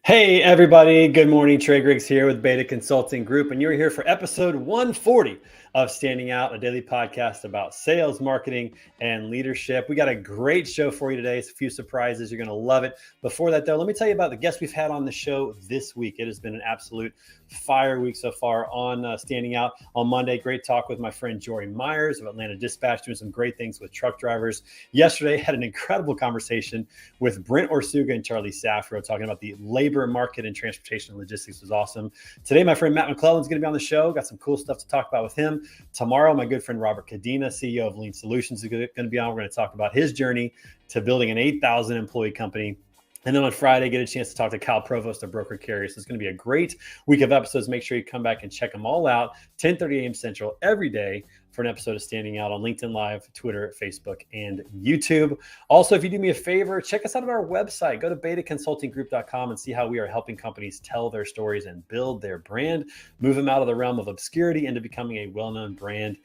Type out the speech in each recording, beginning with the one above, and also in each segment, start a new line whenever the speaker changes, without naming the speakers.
Hey, everybody. Good morning. Trey Griggs here with Beta Consulting Group, and you're here for episode 140 of Standing Out, a daily podcast about sales, marketing, and leadership. We got a great show for you today. It's a few surprises. You're going to love it. Before that, though, let me tell you about the guests we've had on the show this week. It has been an absolute fire week so far on Standing Out. On Monday, great talk with my friend Jory Myers of Atlanta Dispatch, doing some great things with truck drivers. Yesterday, had an incredible conversation with Brent Orsuga and Charlie Safro talking about the labor market and transportation and logistics. Was awesome. Today, my friend Matt McLelland is going to be on the show. Got some cool stuff to talk about with him. Tomorrow, my good friend Robert Cadena, CEO of Lean Solutions, is going to be on. We're going to talk about his journey to building an 8,000 employee company. And then on Friday, get a chance to talk to Cal Provost of Broker Carrier. So it's going to be a great week of episodes. Make sure you come back and check them all out. 10:30 a.m. Central every day for an episode of Standing Out on LinkedIn Live, Twitter, Facebook, and YouTube. Also, if you do me a favor, check us out on our website. Go to betaconsultinggroup.com and see how we are helping companies tell their stories and build their brand, move them out of the realm of obscurity into becoming a well-known brand.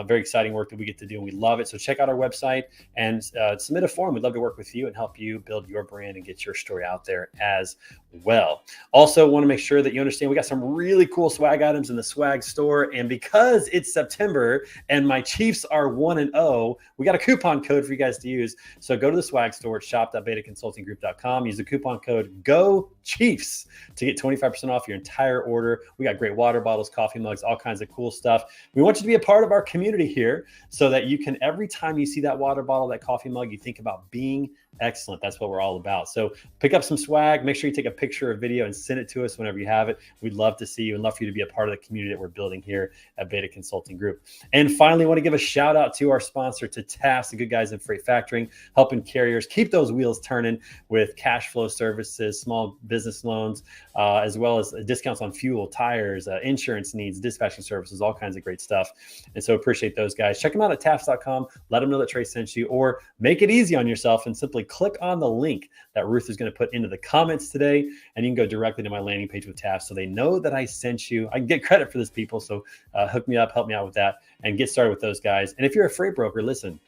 Very exciting work that we get to do, and we love it. So check out our website and submit a form. We'd love to work with you and help you build your brand and get your story out there as well. Also, want to make sure that you understand we got some really cool swag items in the swag store. And because it's September and my Chiefs are 1-0, we got a coupon code for you guys to use. So go to the swag store, shop.betaconsultinggroup.com. Use the coupon code GOCHIEFS to get 25% off your entire order. We got great water bottles, coffee mugs, all kinds of cool stuff. We want you to be a part of our community here so that you can, every time you see that water bottle, that coffee mug, you think about being excellent. That's what we're all about. So pick up some swag. Make sure you take a picture or video and send it to us whenever you have it. We'd love to see you and love for you to be a part of the community that we're building here at Beta Consulting Group. And finally, I want to give a shout out to our sponsor, to TAS, the good guys in freight factoring, helping carriers keep those wheels turning with cash flow services, small business loans, as well as discounts on fuel, tires, insurance needs, dispatching services, all kinds of great stuff. And so appreciate those guys. Check them out at TAS.com. Let them know that Trey sent you, or make it easy on yourself and simply click on the link that Ruth is going to put into the comments today, and you can go directly to my landing page with TAS so they know that I sent you. I can get credit for this, people, so hook me up, help me out with that, and get started with those guys. And if you're a freight broker, listen,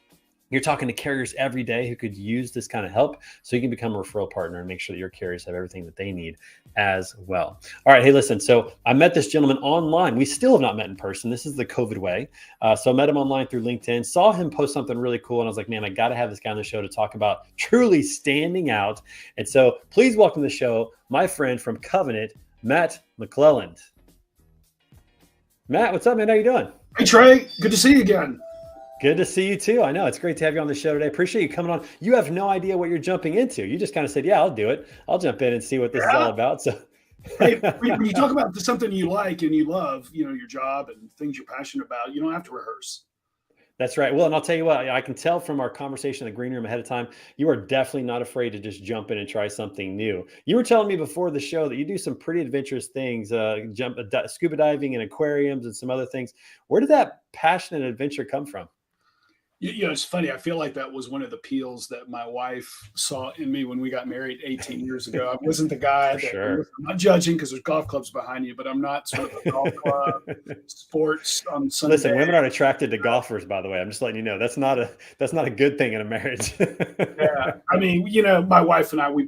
you're talking to carriers every day who could use this kind of help, so you can become a referral partner and make sure that your carriers have everything that they need as well. All right, hey, listen, so I met this gentleman online. We still have not met in person. This is the COVID way. So I met him online through LinkedIn, saw him post something really cool, and I was like, man, I got to have this guy on the show to talk about truly standing out. And so please welcome to the show my friend from Covenant, Matt McLelland. Matt, what's up, man? How you doing?
Hey, Trey. Good to see you again.
Good to see you too. I know it's great to have you on the show today. Appreciate you coming on. You have no idea what you're jumping into. You just kind of said, yeah, I'll do it. I'll jump in and see what this is all about. So
hey, when you talk about something you like and you love, your job and things you're passionate about, you don't have to rehearse.
That's right. Well, and I'll tell you what, I can tell from our conversation in the green room ahead of time, you are definitely not afraid to just jump in and try something new. You were telling me before the show that you do some pretty adventurous things, scuba diving and aquariums and some other things. Where did that passion and adventure come from?
It's funny. I feel like that was one of the peels that my wife saw in me when we got married 18 years ago. I wasn't the guy that,
sure.
I'm not judging because there's golf clubs behind you, but I'm not sort of a golf club, sports on Sunday.
Listen, women aren't attracted to golfers, by the way. I'm just letting you know that's not a good thing in a marriage.
Yeah. I mean, my wife and I, we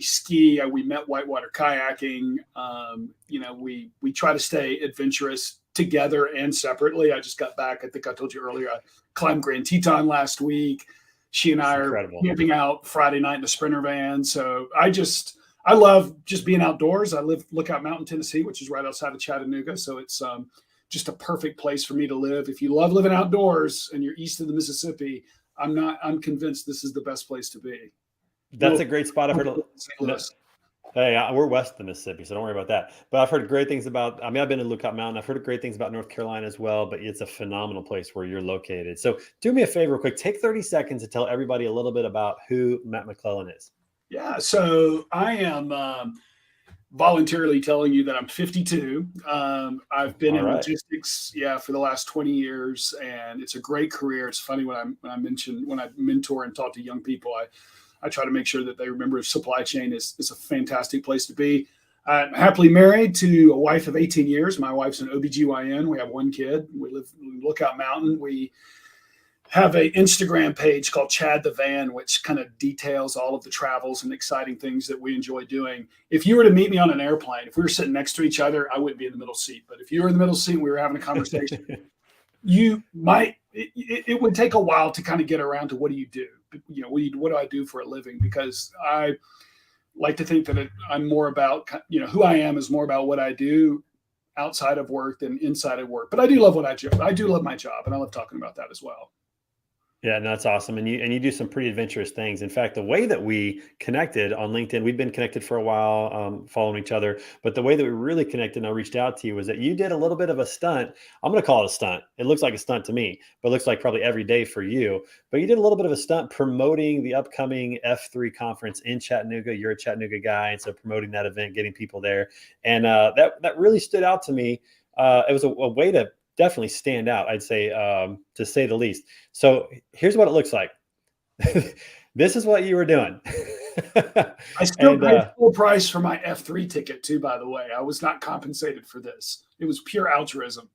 ski, we met whitewater kayaking. We try to stay adventurous together and separately. I just got back. I think I told you earlier, I climbed Grand Teton last week. She and I are camping out Friday night in a Sprinter van. So I love just being outdoors. I live Lookout Mountain, Tennessee, which is right outside of Chattanooga. So it's just a perfect place for me to live. If you love living outdoors and you're east of the Mississippi, I'm convinced this is the best place to be.
That's a great spot. I've heard Hey, we're west of the Mississippi, so don't worry about that. But I've heard great things about, I've been in Lookout Mountain. I've heard great things about North Carolina as well, but it's a phenomenal place where you're located. So do me a favor real quick. Take 30 seconds to tell everybody a little bit about who Matt McLelland is.
Yeah, so I am voluntarily telling you that I'm 52. I've been in logistics, for the last 20 years, and it's a great career. It's funny when I mentor and talk to young people, I try to make sure that they remember supply chain is a fantastic place to be. I'm happily married to a wife of 18 years. My wife's an OBGYN. We have one kid. We live in Lookout Mountain. have a Instagram page called Chad the Van, which kind of details all of the travels and exciting things that we enjoy doing. If you were to meet me on an airplane, if we were sitting next to each other, I wouldn't be in the middle seat. But if you were in the middle seat and we were having a conversation, you might, it would take a while to kind of get around to what do you do? You know, what do I do for a living? Because I like to think that I'm more about, you know, who I am is more about what I do outside of work than inside of work. But I do love what I do. I do love my job, and I love talking about that as well.
Yeah, no, that's awesome. And you do some pretty adventurous things. In fact, the way that we connected on LinkedIn, we've been connected for a while, following each other. But the way that we really connected and I reached out to you was that you did a little bit of a stunt. I'm going to call it a stunt. It looks like a stunt to me, but it looks like probably every day for you. But you did a little bit of a stunt promoting the upcoming F3 conference in Chattanooga. You're a Chattanooga guy, and so promoting that event, getting people there. And that really stood out to me. It was a way to definitely stand out, I'd say, to say the least. So here's what it looks like. This is what you were doing.
I still paid full price for my F3 ticket too, by the way. I was not compensated for this. It was pure altruism.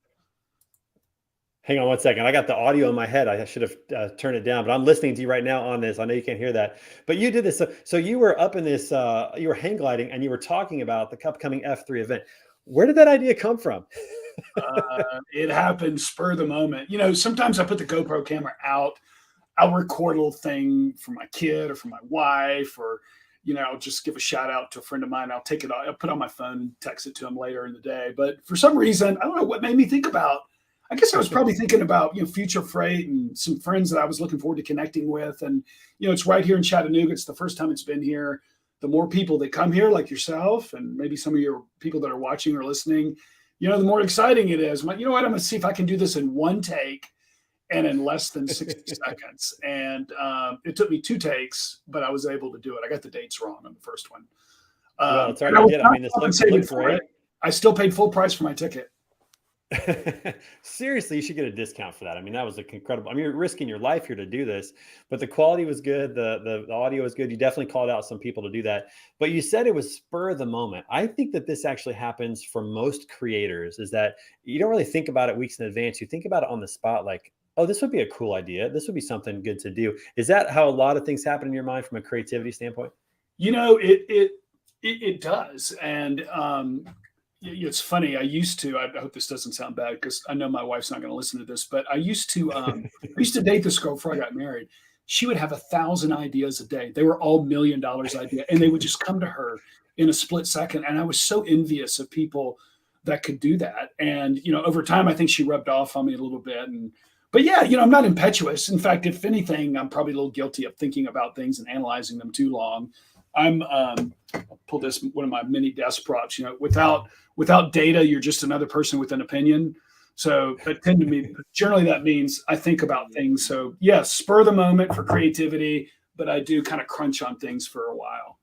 Hang on one second. I got the audio in my head. I should have turned it down, but I'm listening to you right now on this. I know you can't hear that, but you did this. So you were up in this, you were hang gliding and you were talking about the upcoming F3 event. Where did that idea come from?
It happened spur of the moment. You know, sometimes I put the GoPro camera out. I'll record a little thing for my kid or for my wife, or, you know, I'll just give a shout out to a friend of mine. I'll take it, I'll put it on my phone and text it to him later in the day. But for some reason, I don't know what made me think about, I guess I was probably thinking about, you know, Future Freight and some friends that I was looking forward to connecting with. And, you know, it's right here in Chattanooga. It's the first time it's been here. The more people that come here, like yourself, and maybe some of your people that are watching or listening, you know, the more exciting it is. I'm like, you know what? I'm going to see if I can do this in one take and in less than 60 seconds. And it took me 2 takes, but I was able to do it. I got the dates wrong on the first one.
Well, it's already good. I mean, this looks great.
I still paid full price for my ticket.
Seriously, you should get a discount for that. I mean, that was incredible. I mean, you're risking your life here to do this, but the quality was good. The audio was good. You definitely called out some people to do that, but you said it was spur of the moment. I think that this actually happens for most creators, is that you don't really think about it weeks in advance. You think about it on the spot, like, oh, this would be a cool idea. This would be something good to do. Is that how a lot of things happen in your mind from a creativity standpoint?
You know, it does. And, it's funny. I hope this doesn't sound bad because I know my wife's not going to listen to this, but I used to date this girl before I got married. She would have 1,000 ideas a day. They were all $1 million ideas, and they would just come to her in a split second. And I was so envious of people that could do that. And, you know, over time, I think she rubbed off on me a little bit. But yeah, you know, I'm not impetuous. In fact, if anything, I'm probably a little guilty of thinking about things and analyzing them too long. I'll pull this, one of my mini desk props, you know, without data, you're just another person with an opinion. So generally that means I think about things. So yes, spur of the moment for creativity, but I do kind of crunch on things for a while.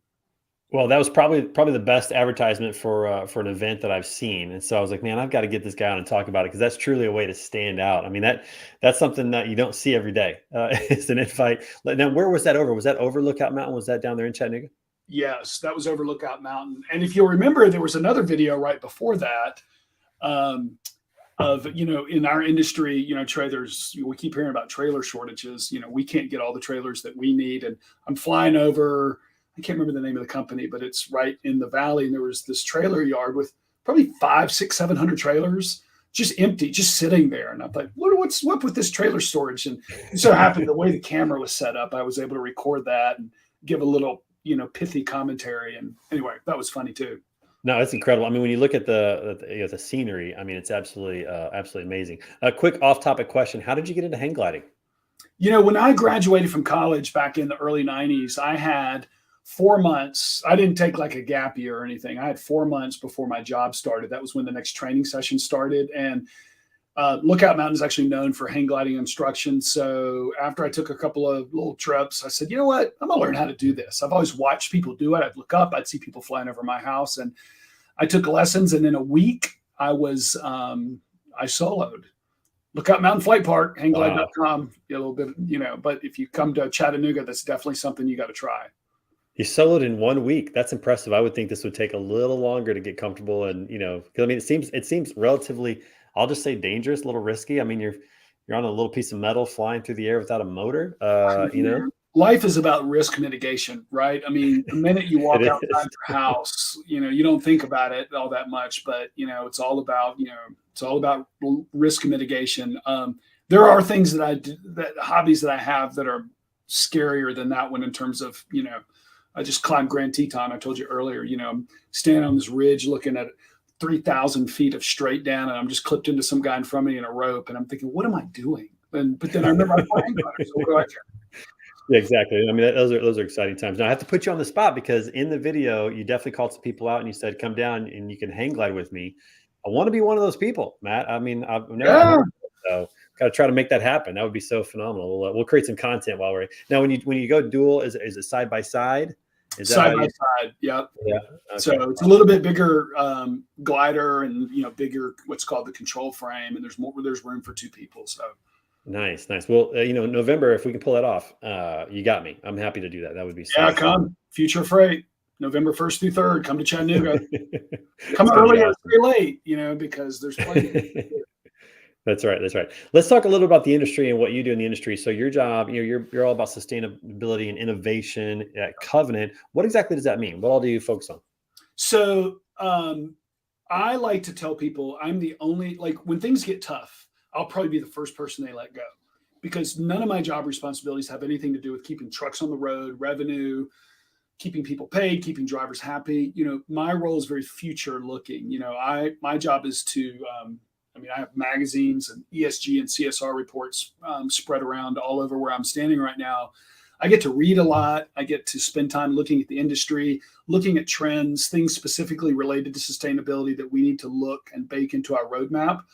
Well, that was probably the best advertisement for an event that I've seen. And so I was like, man, I've got to get this guy on and talk about it, because that's truly a way to stand out. I mean, that's something that you don't see every day. It's an invite. Now, where was that over? Was that over Lookout Mountain? Was that down there in Chattanooga?
Yes, that was over Lookout Mountain. And if you'll remember, there was another video right before that of, you know, in our industry, you know, trailers, we keep hearing about trailer shortages. You know, we can't get all the trailers that we need. And I'm flying over, I can't remember the name of the company, but it's right in the valley. And there was this trailer yard with probably 500, 600, 700 trailers just empty, just sitting there. And I thought, what's up with this trailer storage? And it so happened the way the camera was set up, I was able to record that and give a little, you know, pithy commentary. And anyway, that was funny too.
No, it's incredible. I mean, when you look at the scenery, I mean, it's absolutely amazing. A quick off-topic question: how did you get into hang gliding?
You know, when I graduated from college back in the early '90s, I had 4 months. I didn't take like a gap year or anything. I had 4 months before my job started. That was when the next training session started. And Lookout Mountain is actually known for hang gliding instruction. So after I took a couple of little trips, I said, you know what? I'm going to learn how to do this. I've always watched people do it. I'd look up, I'd see people flying over my house, and I took lessons. And in a week, I soloed. Lookout Mountain Flight Park, hangglide.com, a little bit, you know, but if you come to Chattanooga, that's definitely something you got to try.
You soloed in 1 week. That's impressive. I would think this would take a little longer to get comfortable. And, you know, because I mean, it seems relatively, I'll just say dangerous, a little risky. I mean, you're on a little piece of metal flying through the air without a motor. You know,
life is about risk mitigation, right? I mean, the minute you walk
it
outside
is.
your house, you don't think about it all that much, but it's all about, risk mitigation. There are things that I do, that hobbies that I have that are scarier than that one in terms of, I just climbed Grand Teton. I told you earlier, I'm standing on this ridge looking at 3,000 feet of straight down, and I'm just clipped into some guy in front of me in a rope, and I'm thinking, what am I doing? But then I remember I playing better, so what do I care?
Yeah, exactly. I mean, those are exciting times. Now I have to put you on the spot because in the video, you definitely called some people out and you said, "Come down and you can hang glide with me." I want to be one of those people, Matt. I mean, I've never
Yeah.
hung, so got to try to make that happen. That would be so phenomenal. We'll create some content while we're now. When you go dual, is it side by side? Is that
Side by side, yep.
Yeah. Okay.
So it's a little bit bigger glider, and bigger what's called the control frame, and there's room for two people. So
Nice. Well, November, if we can pull that off, you got me. I'm happy to do that. That would be so fun.
Come Future Freight, November 1st through 3rd. Come to Chattanooga. Come early or stay late, because there's plenty.
That's right. Let's talk a little about the industry and what you do in the industry. So your job, you're all about sustainability and innovation at Covenant. What exactly does that mean? What all do you focus on?
So I like to tell people I'm the only, like, when things get tough, I'll probably be the first person they let go, because none of my job responsibilities have anything to do with keeping trucks on the road, revenue, keeping people paid, keeping drivers happy. My role is very future looking. My job is to, I have magazines and ESG and CSR reports spread around all over where I'm standing right now. I get to read a lot. I get to spend time looking at the industry, looking at trends, things specifically related to sustainability that we need to look and bake into our roadmap.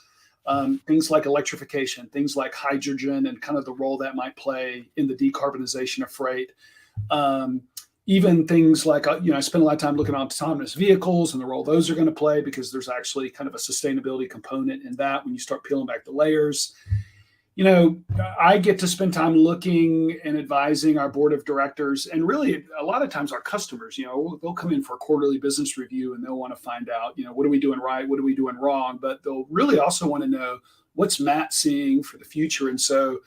Things like electrification, things like hydrogen, and kind of the role that might play in the decarbonization of freight. Even things like, I spend a lot of time looking at autonomous vehicles and the role those are going to play, because there's actually kind of a sustainability component in that when you start peeling back the layers. I get to spend time looking and advising our board of directors, and really a lot of times our customers. They'll come in for a quarterly business review and they'll want to find out, what are we doing right? What are we doing wrong? But they'll really also want to know, what's Matt seeing for the future? And so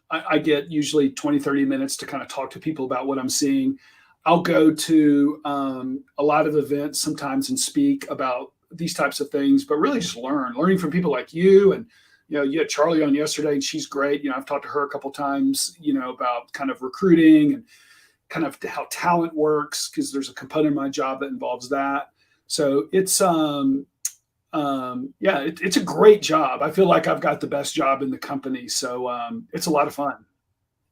I get usually 20, 30 minutes to kind of talk to people about what I'm seeing. I'll go to a lot of events sometimes and speak about these types of things, but really just learning from people like you. And you had Charlie on yesterday, and she's great. I've talked to her a couple of times, about kind of recruiting and kind of how talent works, because there's a component of my job that involves that. So it's it's a great job. I feel like I've got the best job in the company. So it's a lot of fun.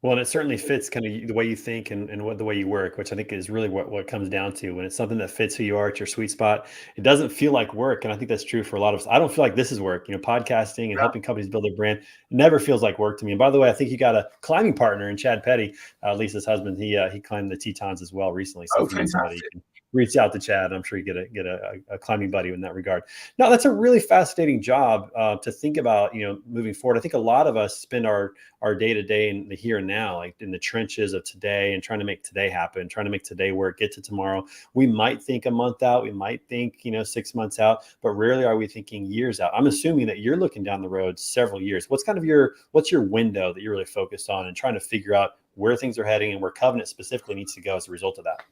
Well, and it certainly fits kind of the way you think and the way you work, which I think is really what it comes down to. When it's something that fits who you are, at your sweet spot, it doesn't feel like work. And I think that's true for a lot of us. I don't feel like this is work. Podcasting and helping companies build their brand never feels like work to me. And by the way, I think you got a climbing partner in Chad Petty, Lisa's husband. He climbed the Tetons as well recently. So
fantastic.
Reach out to Chad. I'm sure you get a climbing buddy in that regard. No, that's a really fascinating job to think about, moving forward. I think a lot of us spend our day to day in the here and now, like in the trenches of today, and trying to make today happen, trying to make today work, get to tomorrow. We might think a month out, we might think, 6 months out, but rarely are we thinking years out. I'm assuming that you're looking down the road several years. What's your window that you're really focused on and trying to figure out where things are heading and where Covenant specifically needs to go as a result of that?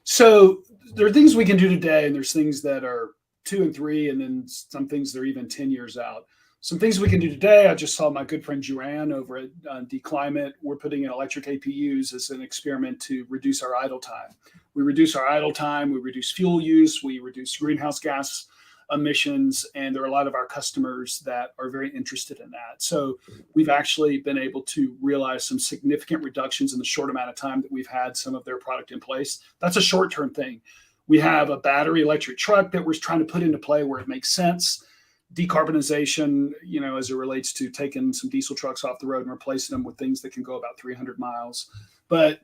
So there are things we can do today, and there's things that are 2 and 3, and then some things that are even 10 years out. Some things we can do today. I just saw my good friend Juran over at D-Climate. We're putting in electric APUs as an experiment to reduce our idle time. We reduce our idle time, we reduce fuel use, we reduce greenhouse gas emissions, and there are a lot of our customers that are very interested in that. So we've actually been able to realize some significant reductions in the short amount of time that we've had some of their product in place. That's a short-term thing. We have a battery electric truck that we're trying to put into play where it makes sense. Decarbonization, as it relates to taking some diesel trucks off the road and replacing them with things that can go about 300 miles. But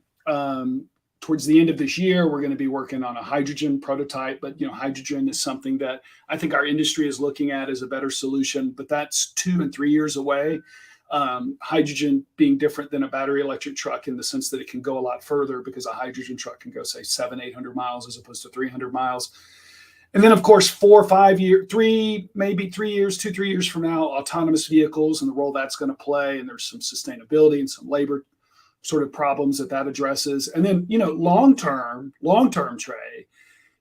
towards the end of this year, we're going to be working on a hydrogen prototype. But hydrogen is something that I think our industry is looking at as a better solution. But that's 2 and 3 years away. Hydrogen being different than a battery electric truck in the sense that it can go a lot further, because a hydrogen truck can go, say, 700-800 miles as opposed to 300 miles. And then, of course, 4 or 5 years, maybe 3 years, 2, 3 years from now, autonomous vehicles and the role that's going to play. And there's some sustainability and some labor sort of problems that addresses. And then, long term, Trey,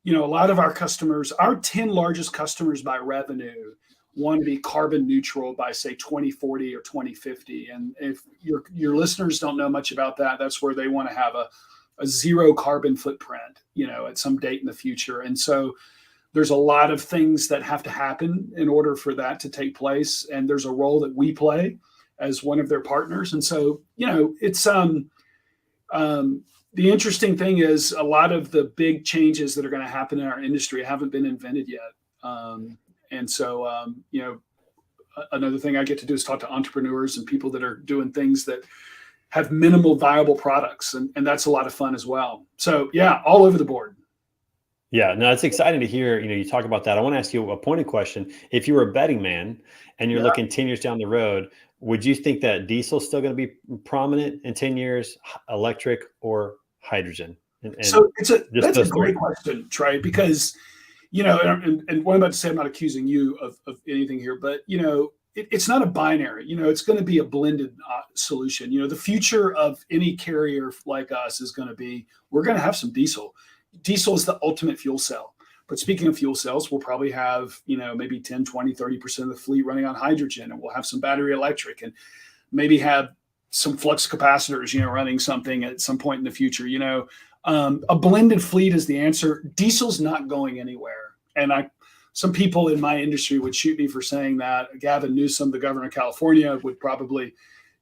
a lot of our customers, our 10 largest customers by revenue, want to be carbon neutral by, say, 2040 or 2050. And if your listeners don't know much about that, that's where they want to have a zero carbon footprint, at some date in the future. And so there's a lot of things that have to happen in order for that to take place. And there's a role that we play as one of their partners. And so, it's the interesting thing is a lot of the big changes that are going to happen in our industry haven't been invented yet. And so, another thing I get to do is talk to entrepreneurs and people that are doing things that have minimal viable products. And that's a lot of fun as well. So yeah, all over the board.
Yeah, no, it's exciting to hear, you talk about that. I want to ask you a pointed question. If you were a betting man and you're looking 10 years down the road, would you think that diesel is still going to be prominent in 10 years, electric or hydrogen?
So that's a great question, Trey, because, and what I'm about to say, I'm not accusing you of anything here, but, it's not a binary, it's going to be a blended solution. The future of any carrier like us is going to be, we're going to have some diesel. Diesel is the ultimate fuel cell. But speaking of fuel cells, we'll probably have, maybe 10, 20, 30% of the fleet running on hydrogen, and we'll have some battery electric and maybe have some flux capacitors, running something at some point in the future. A blended fleet is the answer. Diesel's not going anywhere. And some people in my industry would shoot me for saying that. Gavin Newsom, the governor of California, would probably,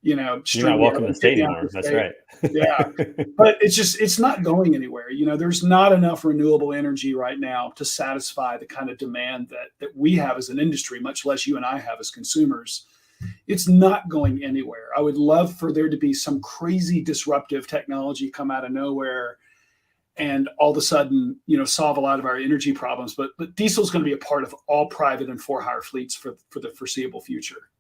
you're not welcome to the state anymore. That's right.
Yeah. But it's not going anywhere. There's not enough renewable energy right now to satisfy the kind of demand that we have as an industry, much less you and I have as consumers. It's not going anywhere. I would love for there to be some crazy disruptive technology come out of nowhere and all of a sudden, solve a lot of our energy problems. But diesel is going to be a part of all private and for-hire fleets for the foreseeable future.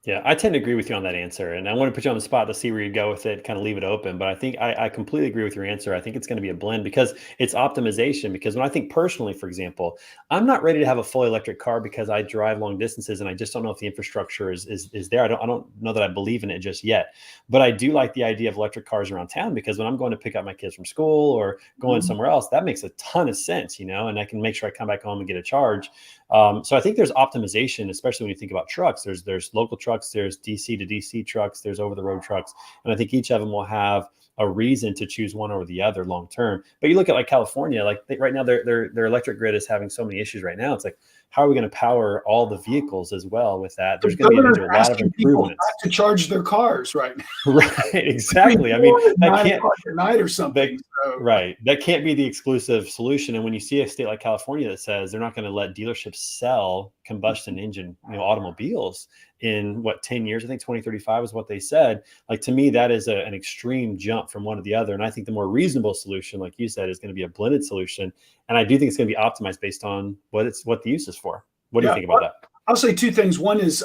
Yeah, I tend to agree with you on that answer. And I want to put you on the spot to see where you go with it, kind of leave it open. But I think I completely agree with your answer. I think it's going to be a blend because it's optimization. Because when I think personally, for example, I'm not ready to have a fully electric car because I drive long distances and I just don't know if the infrastructure is there. I don't know that I believe in it just yet. But I do like the idea of electric cars around town because when I'm going to pick up my kids from school or going somewhere else, that makes a ton of sense, and I can make sure I come back home and get a charge. So I think there's optimization, especially when you think about trucks. There's local trucks, there's DC to DC trucks, there's over the road trucks. And I think each of them will have a reason to choose one over the other long term. But you look at like California, like right now their electric grid is having so many issues right now. It's like, how are we going to power all the vehicles as well with that? There's going to be a lot of improvements
to charge their cars right now.
Right, exactly. I mean, that can't
at night or something.
Right. That can't be the exclusive solution. And when you see a state like California that says they're not going to let dealerships sell combustion engine, automobiles in 10 years, I think 2035 is what they said. Like, to me, that is an extreme jump from one to the other. And I think the more reasonable solution, like you said, is going to be a blended solution. And I do think it's going to be optimized based on what the use is for. What do you think about that?
I'll say two things. One is,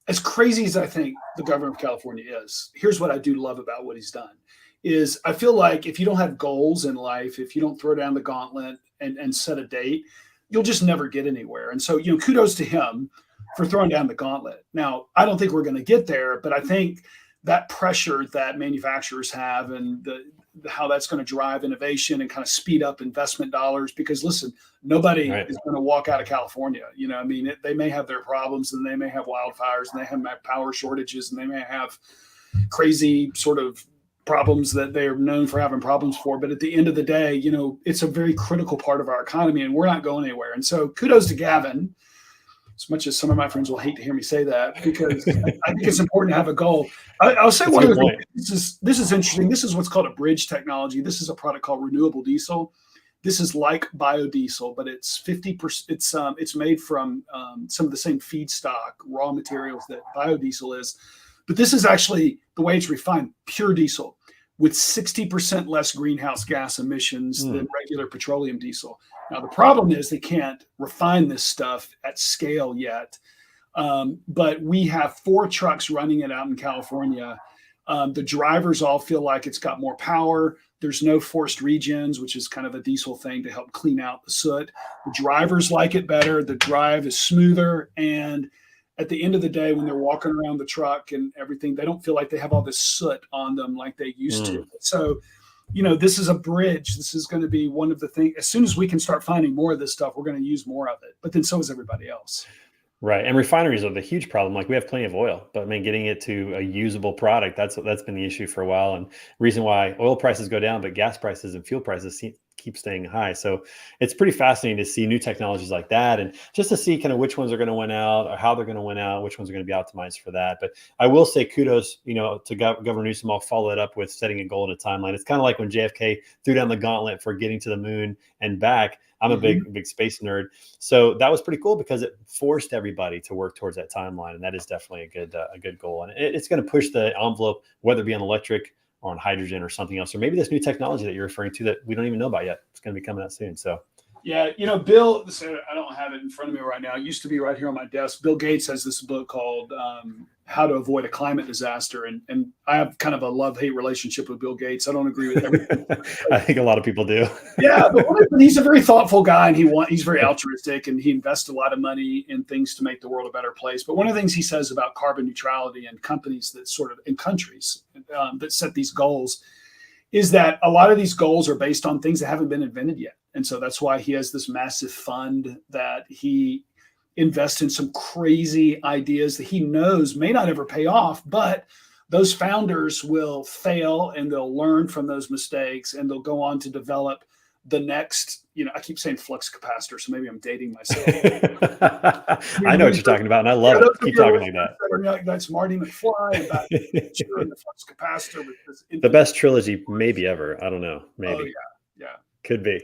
as crazy as I think the governor of California is, here's what I do love about what he's done. Is I feel like if you don't have goals in life, if you don't throw down the gauntlet and set a date, you'll just never get anywhere. And so, kudos to him for throwing down the gauntlet. Now, I don't think we're going to get there, but I think that pressure that manufacturers have and how that's going to drive innovation and kind of speed up investment dollars, because listen, nobody is going to walk out of California. They may have their problems and they may have wildfires and they have power shortages and they may have crazy sort of problems that they're known for having problems for. But at the end of the day, it's a very critical part of our economy and we're not going anywhere. And so kudos to Gavin, as much as some of my friends will hate to hear me say that, because I think it's important to have a goal. I'll say one other thing. This is interesting. This is what's called a bridge technology. This is a product called renewable diesel. This is like biodiesel, but it's 50%. It's made from some of the same feedstock, raw materials that biodiesel is. But this is actually the way it's refined, pure diesel with 60% less greenhouse gas emissions than regular petroleum diesel. Now, the problem is they can't refine this stuff at scale yet. But we have 4 trucks running it out in California. The drivers all feel like it's got more power. There's no forced regens, which is kind of a diesel thing to help clean out the soot. The drivers like it better. The drive is smoother. And at the end of the day, when they're walking around the truck and everything, they don't feel like they have all this soot on them like they used to. So, this is a bridge. This is going to be one of the things. As soon as we can start finding more of this stuff, we're going to use more of it. But then so is everybody else.
Right. And refineries are the huge problem. Like we have plenty of oil, but I mean, getting it to a usable product, that's been the issue for a while. And reason why oil prices go down, but gas prices and fuel prices keep staying high. So it's pretty fascinating to see new technologies like that. And just to see kind of which ones are going to win out or how they're going to win out, which ones are going to be optimized for that. But I will say kudos, to Governor Newsom. I'll follow it up with setting a goal and a timeline. It's kind of like when JFK threw down the gauntlet for getting to the moon and back. I'm a big space nerd. So that was pretty cool because it forced everybody to work towards that timeline. And that is definitely a good goal. And it's going to push the envelope, whether it be on electric or on hydrogen or something else, or maybe this new technology that you're referring to that we don't even know about yet. It's going to be coming out soon. So.
Yeah, Bill, I don't have it in front of me right now. It used to be right here on my desk. Bill Gates has this book called How to Avoid a Climate Disaster. And I have kind of a love-hate relationship with Bill Gates. I don't agree with everything.
I think a lot of people do.
Yeah, but he's a very thoughtful guy, and he's very altruistic, and he invests a lot of money in things to make the world a better place. But one of the things he says about carbon neutrality and companies in countries that set these goals is that a lot of these goals are based on things that haven't been invented yet. And so that's why he has this massive fund that he invests in some crazy ideas that he knows may not ever pay off, but those founders will fail and they'll learn from those mistakes and they'll go on to develop the next, I keep saying flux capacitor, so maybe I'm dating myself.
I know what you're talking about, and I love it. Keep talking like that.
That's Marty McFly about the flux capacitor. With this
the best trilogy maybe ever. I don't know. Maybe.
Oh, yeah.
Could be.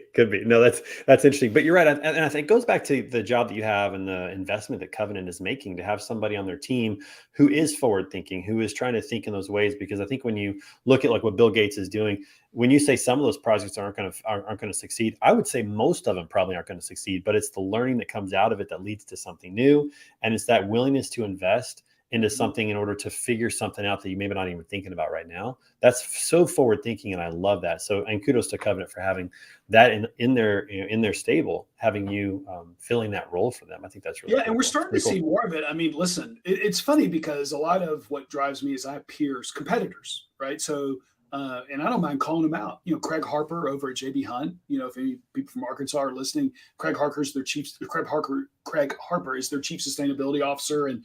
No, that's interesting. But you're right. And I think it goes back to the job that you have and the investment that Covenant is making to have somebody on their team who is forward thinking, who is trying to think in those ways. Because I think when you look at like what Bill Gates is doing, when you say some of those projects aren't going to succeed, I would say most of them probably aren't going to succeed. But it's the learning that comes out of it that leads to something new, and it's that willingness to invest into something in order to figure something out that you maybe not even thinking about right now. That's so forward thinking, and I love that. So, and kudos to Covenant for having that in their stable, having you filling that role for them. I think that's really
and we're starting to see more of it. I mean, listen, it's funny because a lot of what drives me is I have peers, competitors, right? So, and I don't mind calling them out. Craig Harper over at JB Hunt. If any people from Arkansas are listening, Craig Harper is their chief sustainability officer, and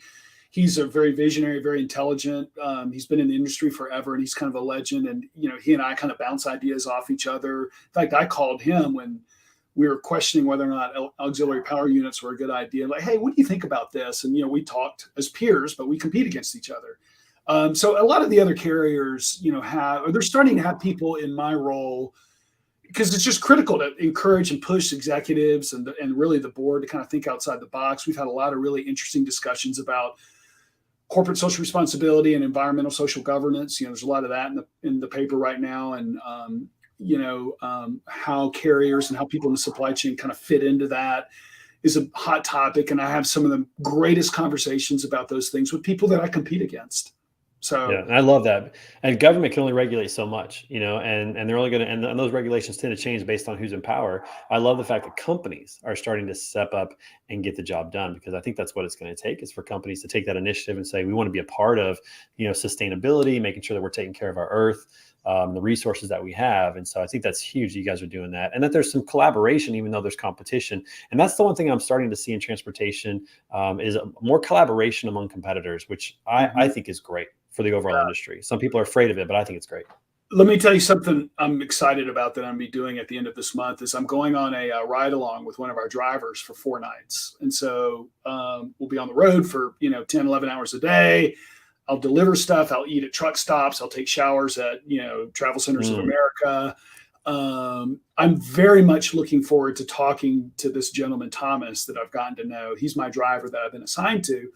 he's a very visionary, very intelligent. He's been in the industry forever, and he's kind of a legend. And, he and I kind of bounce ideas off each other. In fact, I called him when we were questioning whether or not auxiliary power units were a good idea. Like, hey, what do you think about this? And, we talked as peers, but we compete against each other. So a lot of the other carriers, they're starting to have people in my role, because it's just critical to encourage and push executives and really the board to kind of think outside the box. We've had a lot of really interesting discussions about corporate social responsibility and environmental social governance. There's a lot of that in the paper right now, and how carriers and how people in the supply chain kind of fit into that is a hot topic. And I have some of the greatest conversations about those things with people that I compete against. So
yeah, I love that. And government can only regulate so much, and they're only going to, and those regulations tend to change based on who's in power. I love the fact that companies are starting to step up and get the job done, because I think that's what it's going to take, is for companies to take that initiative and say, we want to be a part of, sustainability, making sure that we're taking care of our earth, the resources that we have. And so I think that's huge. You guys are doing that, and that there's some collaboration, even though there's competition. And that's the one thing I'm starting to see in transportation, is more collaboration among competitors, which I think is great for the overall industry. Some people are afraid of it, but I think it's great.
Let me tell you something I'm excited about that I'm be doing at the end of this month is I'm going on a ride along with one of our drivers for 4 nights. And so we'll be on the road for, 10, 11 hours a day. I'll deliver stuff. I'll eat at truck stops. I'll take showers at, Travel Centers of America. I'm very much looking forward to talking to this gentleman, Thomas, that I've gotten to know. He's my driver that I've been assigned to.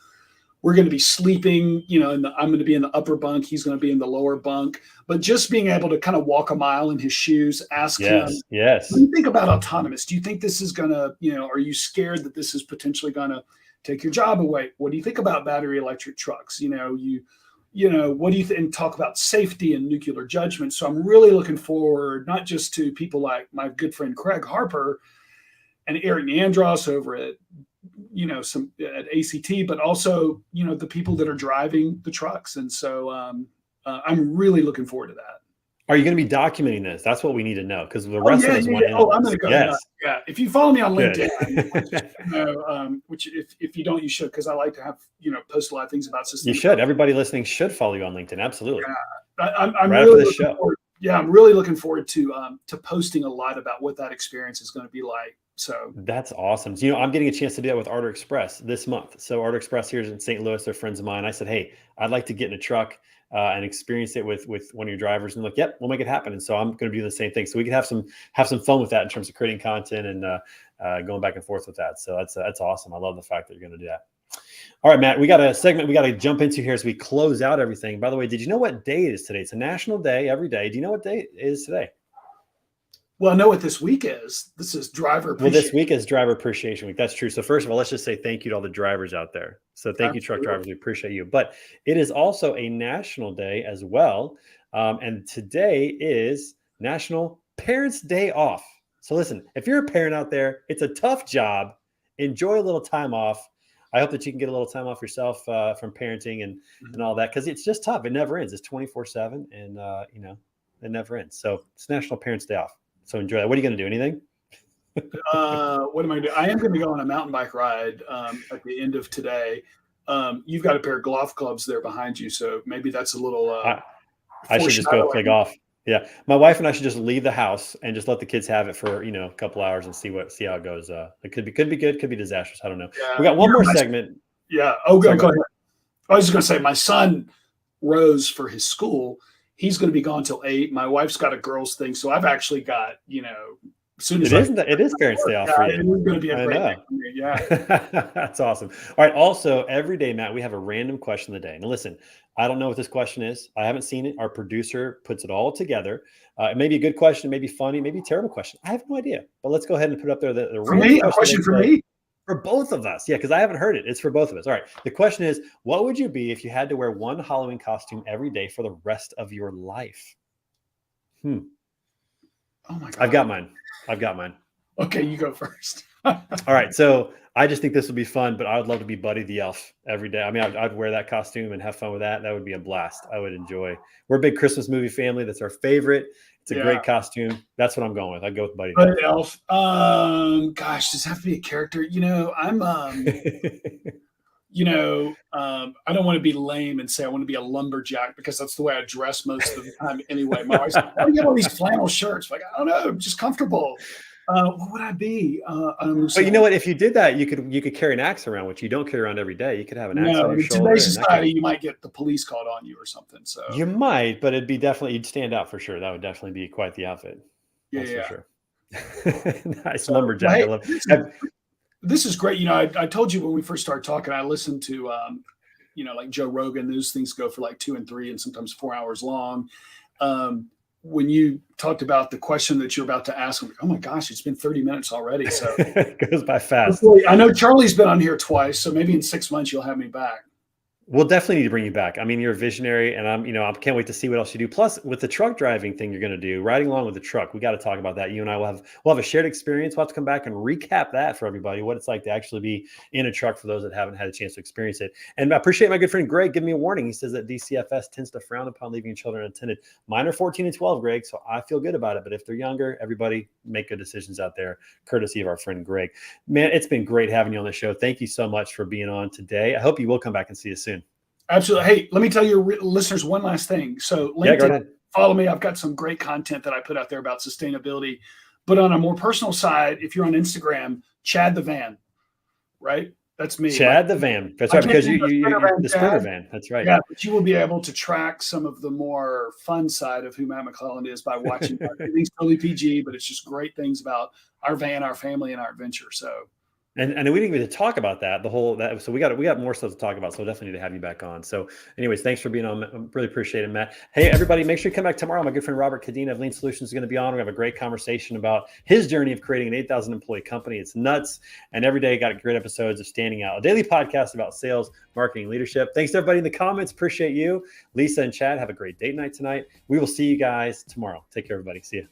We're going to be sleeping, I'm going to be in the upper bunk. He's going to be in the lower bunk. But just being able to kind of walk a mile in his shoes, ask him,
yes.
What do you think about autonomous? Do you think this is going to, are you scared that this is potentially going to take your job away? What do you think about battery electric trucks? what do you think? And talk about safety and nuclear judgment. So I'm really looking forward, not just to people like my good friend Craig Harper and Eric Neandros over at, some at ACT, but also, the people that are driving the trucks. And so I'm really looking forward to that.
Are you going to be documenting this? That's what we need to know, because the rest of us want to know.
I'm going to go.
Yes.
Yeah. If you follow me on LinkedIn, which if you don't, you should, because I like to have, post a lot of things about systems.
You should. Everybody listening should follow you on LinkedIn. Absolutely.
Yeah. I'm
right
really
after this show.
I'm really looking forward to posting a lot about what that experience is going to be like. So
that's awesome. So, I'm getting a chance to do that with Ardor Express this month. So Ardor Express here is in St. Louis. They're friends of mine. I said, hey, I'd like to get in a truck and experience it with one of your drivers. And like, yep, we'll make it happen. And so I'm going to do the same thing. So we can have some fun with that in terms of creating content and going back and forth with that. So that's awesome. I love the fact that you're going to do that. All right, Matt, we got a segment we got to jump into here as we close out everything. By the way, did you know what day it is today? It's a national day every day. Do you know what day it is today?
Well, I know what this week is. This is driver appreciation.
Well, this week is driver appreciation week. That's true. So first of all, let's just say thank you to all the drivers out there. So thank you, truck drivers. We appreciate you. But it is also a national day as well. And today is National Parents' Day Off. So listen, if you're a parent out there, it's a tough job. Enjoy a little time off. I hope that you can get a little time off yourself from parenting and all that, because it's just tough. It never ends. It's 24/7 and, it never ends. So it's National Parents' Day Off. So enjoy that. What are you going to do? Anything?
What am I going to do? I am going to go on a mountain bike ride at the end of today. You've got a pair of golf clubs there behind you, so maybe that's a little.
I should just go play golf. Yeah, my wife and I should just leave the house and just let the kids have it for a couple hours and see how it goes. It could be good, could be disastrous. I don't know. Yeah. We got one more segment.
Yeah. Oh, go ahead. I was just going to say, my son Rose, for his school, he's going to be gone till 8. My wife's got a girls thing, so I've actually got as soon as
it is Parents' Day Off for you.
It's going to be a great day for me. Yeah.
That's awesome. All right. Also, every day, Matt, we have a random question of the day. Now, listen, I don't know what this question is. I haven't seen it. Our producer puts it all together. It may be a good question, maybe funny, maybe a terrible question. I have no idea. But let's go ahead and put up there the
for me, a question for me.
For both of us. Yeah, because I haven't heard it. It's for both of us. All right. The question is, what would you be if you had to wear one Halloween costume every day for the rest of your life?
Oh my God.
I've got mine.
Okay, you go first.
All right. So I just think this would be fun, but I would love to be Buddy the Elf every day. I mean, I'd wear that costume and have fun with that. That would be a blast. I would enjoy. We're a big Christmas movie family. That's our favorite. It's a great costume. That's what I'm going with. I'd go with Buddy
the Elf. Gosh, does it have to be a character? I'm I don't want to be lame and say I want to be a lumberjack, because that's the way I dress most of the time anyway. My wife's like, "Why do you get all these flannel shirts?" Like, I don't know, I'm just comfortable. What would I be?
But you know what? If you did that, you could carry an axe around, which you don't carry around every day. You could have an axe on your shoulder.
In today's society, you might get the police called on you or something. So
you might, but you'd stand out for sure. That would definitely be quite the outfit. That's for sure. Nice lumberjack.
Hey,
I love
this is great. I told you when we first started talking, I listened to like Joe Rogan. Those things go for like 2 and 3 and sometimes 4 hours long. When you talked about the question that you're about to ask, I'm like, oh my gosh, it's been 30 minutes already. So
it goes by fast.
I know Charlie's been on here twice, so maybe in 6 months you'll have me back.
We'll definitely need to bring you back. I mean, you're a visionary, and I can't wait to see what else you do. Plus, with the truck driving thing you're going to do, riding along with the truck, we got to talk about that. You and I will have a shared experience. We'll have to come back and recap that for everybody, what it's like to actually be in a truck for those that haven't had a chance to experience it. And I appreciate my good friend Greg giving me a warning. He says that DCFS tends to frown upon leaving children unattended. Mine are 14 and 12, Greg, so I feel good about it. But if they're younger, everybody make good decisions out there, courtesy of our friend Greg. Man, it's been great having you on the show. Thank you so much for being on today. I hope you will come back and see us soon.
Absolutely. Hey, let me tell your listeners one last thing. So LinkedIn,
go ahead.
Follow me. I've got some great content that I put out there about sustainability. But on a more personal side, if you're on Instagram, Chad the Van, right? That's me.
Chad the Van. That's right, because you're the Sprinter Van. That's right.
Yeah, but you will be able to track some of the more fun side of who Matt McLelland is by watching. Everything's totally PG, but it's just great things about our van, our family, and our adventure. So
And we didn't even talk about that, so we got more stuff to talk about. So definitely need to have you back on. So anyways, thanks for being on. Really appreciate it, Matt. Hey, everybody, make sure you come back tomorrow. My good friend Robert Cadena of Lean Solutions is going to be on. We have a great conversation about his journey of creating an 8,000 employee company. It's nuts. And every day got great episodes of Standing Out, a daily podcast about sales, marketing, leadership. Thanks to everybody in the comments. Appreciate you. Lisa and Chad, have a great date night tonight. We will see you guys tomorrow. Take care, everybody. See you.